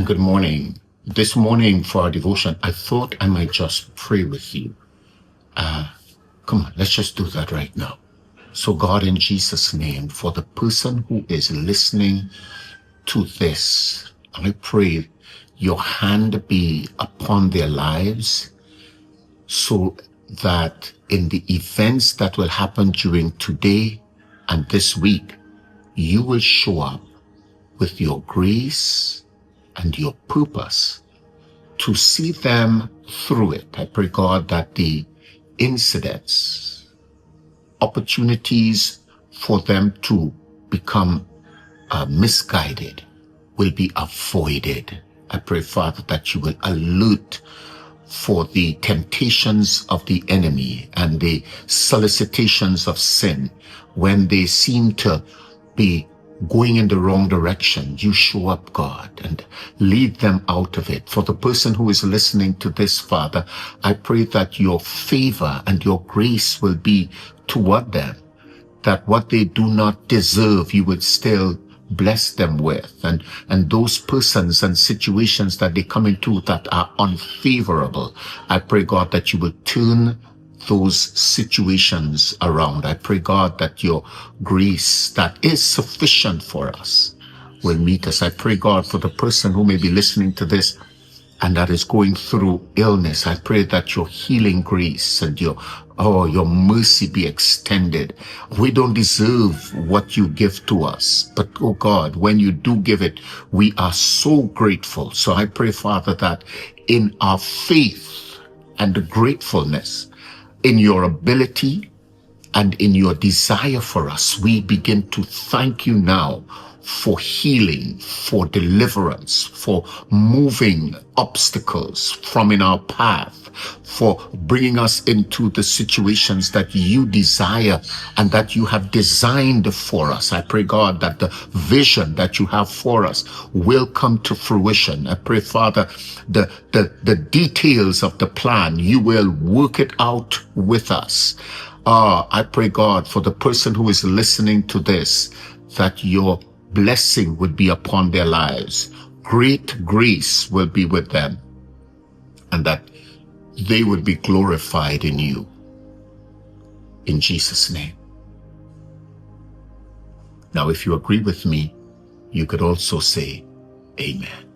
and good morning. This morning for our devotion, I thought I might just pray with you. Come on, let's just do that right now. So God, in Jesus' name, for the person who is listening to this, I pray your hand be upon their lives so that in the events that will happen during today and this week, you will show up with your grace and your purpose to see them through it. I pray, God, that the incidents, opportunities for them to become misguided will be avoided. I pray, Father, that you will alert for the temptations of the enemy and the solicitations of sin when they seem to be going in the wrong direction. You show up, God, and lead them out of it. For the person who is listening to this, Father, I pray that your favor and your grace will be toward them, that what they do not deserve, you would still bless them with, and those persons and situations that they come into that are unfavorable, I pray, God, that you will turn those situations around. I pray, God, that your grace that is sufficient for us will meet us. I pray, God, for the person who may be listening to this and that is going through illness. I pray that your healing grace and your mercy be extended. We don't deserve what you give to us, but oh God, when you do give it, we are so grateful. So I pray, Father, that in our faith and gratefulness, in your ability and in your desire for us, we begin to thank you now for healing, for deliverance, for moving obstacles from in our path, for bringing us into the situations that you desire and that you have designed for us. I pray, God, that the vision that you have for us will come to fruition. I pray, Father, the details of the plan, you will work it out with us. I pray, God, for the person who is listening to this, that your blessing would be upon their lives. Great grace will be with them, and that they would be glorified in you. In Jesus' name. Now, if you agree with me, you could also say, Amen.